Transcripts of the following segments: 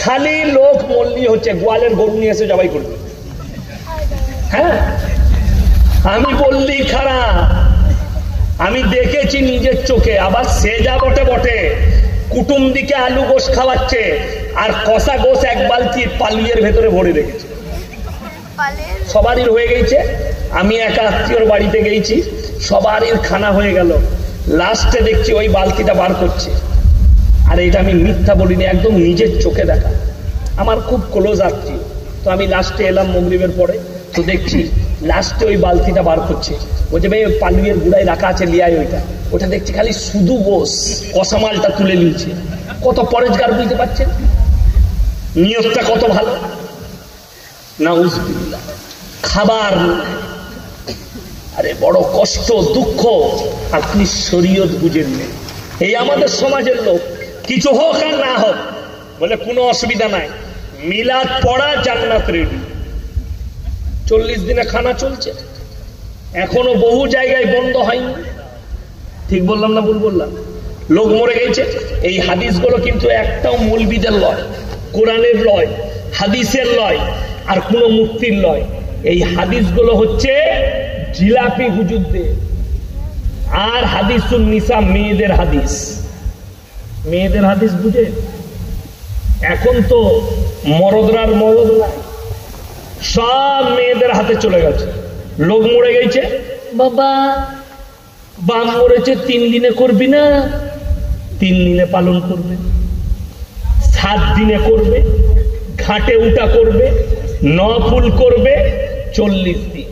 খালি লোক মল্লি হচ্ছে, গোয়ালের গরু নিয়ে এসে জবাই করবে। হ্যাঁ, আমি বললি খারাপ, আমি দেখেছি নিজের চোখে। আবার সে যা বটে বটে, কুটুম দিকে আলু গোশ খাওয়াচ্ছে, আর কষা গোশ এক বালতি পালুয়ের ভেতরে ভরে রেখেছে। সবারই হয়ে গেছে। আমি এক আত্মীয়র বাড়িতে গেছি, সবারই খানা হয়ে গেল। লাস্টে দেখছি ওই বালতিটা বার করছে। আর এটা আমি মিথ্যা বলিনি, একদম নিজের চোখে দেখা। আমার খুব ক্লোজ আত্মীয়। তো আমি লাস্টে এলাম মাগরিবের পরে, তো দেখছি লাস্টে ওই বালতিটা বার করছে। বলছে ভাই ওই পালুয়ের গুড়ায় রাখা আছে, লিয়াই ওটা দেখছি খালি শুধু গোশ, কষা মালটা তুলে নিয়েছে। কত পরেজগার বুঝতে পারছেন, নিয়তটা কত ভালো। নাউজুবিল্লাহ, খাবার আরে বড় কষ্ট দুঃখ, আপনি শরীয়ত বুঝেন না। এই আমাদের সমাজের লোক কিছু হোক আর না হোক বলে কোনো অসুবিধা নাই, মিলাদ পড়া জান্নাত রেডি। 40 দিনে খানা চলছে, এখনো বহু জায়গায় বন্ধ হয়নি। ঠিক বললাম না ভুল বললাম? লোক মরে গেছে। এই হাদিসগুলো কিন্তু একটাও মৌলবীদের লয়, কোরআনের লয়, হাদিসের লয়, আর কোন মুফতির লয়। এই হাদিসগুলো হচ্ছে জিলাপি হুজুরদের। আর হাদিসুন নিসা মেয়েদের হাদিস। মেয়েদের হাদিস বুঝে? এখন তো মরদরার মরদ নাই, সব মেয়েদের হাতে চলে গেছে। লোক মরে গেছে, বাবা বাম মরেছে 3 দিনে করবি না, 3 দিনে পালন করবে, 7 দিনে করবে, ঘাটে উঠা করবে, নফল করবে 40 দিন।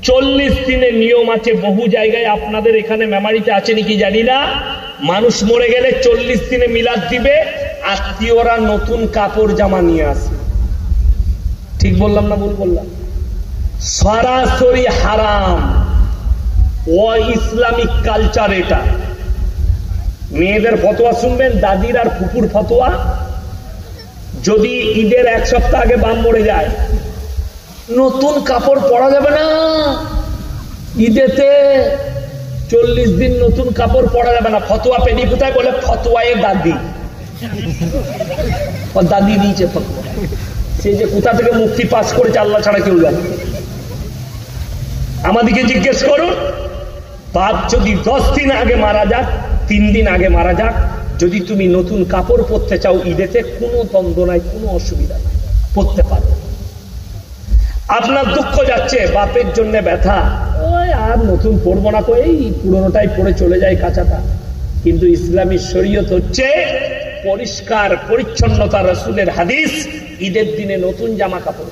40 দিনের নিয়ম আছে বহু জায়গায়, আপনাদের এখানে মেমারিতে আছে নাকি জানি না। মানুষ মরে গেলে 40 দিনে মিলাদ দিবে, আত্মীয়রা নতুন কাপড় জামা নিয়ে আসে। ঠিক বললাম না ভুল বললাম? সরাসরি হারাম, ও ইসলামিক কালচার এটা। মেয়েদের ফতোয়া শুনবেন, দাদির আর ফুপুর ফতোয়া। যদি ঈদের 1 সপ্তাহ আগে বাম মরে যায়, নতুন কাপড় পরা যাবে না ঈদেতে। 40 দিন নতুন কাপড় পরা যাবে না। ফতোয়া পেনি কোথায়? বলে ফতোয়ায় দাদি, দাদি দিয়েছে ফতোয়া। সেই যে কোথা থেকে মুফতি পাস করেছে আল্লাহ ছাড়া কেউ জানে। আমাদেরকে জিজ্ঞেস করুন, বাপ যদি 10 দিন আগে মারা যাক, 3 দিন আগে মারা যাক, যদি তুমি নতুন কাপড় পরতে চাও ঈদেতে, কোনো দ্বন্দ্ব নাই, কোনো অসুবিধা নাই, পরতে পারো। আপনার দুঃখ যাচ্ছে, বাপের জন্য ব্যথা, ওই আর নতুন পরবো না, এই পুরোনোটাই পরে চলে যায় কাঁচাটা। কিন্তু ইসলামী শরীয়ত হচ্ছে পরিষ্কার পরিচ্ছন্নতা। রাসূলের হাদিস, ঈদের দিনে নতুন জামা কাপড়,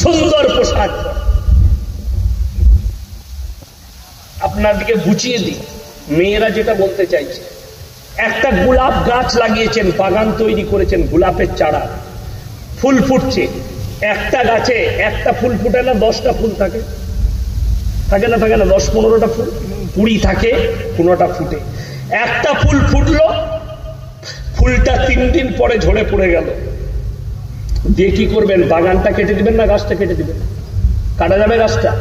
সুন্দর পোশাক। আপনাদেরকে বুঝিয়ে দিই, মেয়েরা যেটা বলতে চাইছে, একটা গোলাপ গাছ লাগিয়েছেন, বাগান তৈরি করেছেন, গোলাপের চারা, ফুল ফুটছে। একটা গাছে একটা ফুল ফুটে না, 10টা ফুল থাকে? থাকে না? থাকে না? 10-15টা ফুল, 20 থাকে, 15টা ফুটে। একটা ফুল ফুটলো, ফুলটা 3 দিন পরে ঝরে পড়ে গেল, দিয়ে কি করবেন? বাগানটা কেটে দিবেন না গাছটা কেটে দিবেন? কাটা যাবে গাছটা?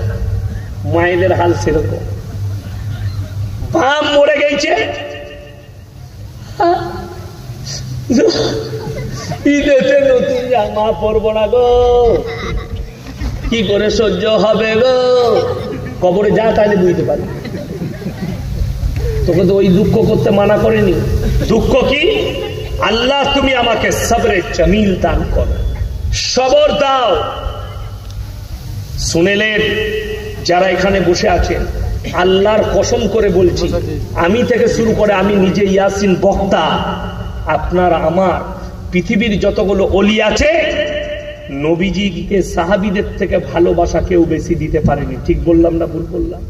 মায়েদের হাল সেরকম। বাপ মরে গেছে, ঈদেতে নতুন জামা পরবো না গো, কি করে সহ্য হবে গো? কবরে যা তাহলে বুঝতে পারি। তোকে তো ওই দুঃখ করতে মানা করেনি। দুঃখ কি? আল্লাহ তুমি আমাকে সবরে জমিল দান করো, সবর দাও। শুনেলেন যারা এখানে বসে আছেন, আল্লাহর কসম করে বলছি, আমি থেকে শুরু করে আমি নিজে ইয়াসিন বক্তা, আপনার আমার পৃথিবীর যতগুলো ওলি আছে, নবীজিকে সাহাবীদের থেকে ভালোবাসা কেউ বেশি দিতে পারেনি। ঠিক বললাম না ভুল বললাম?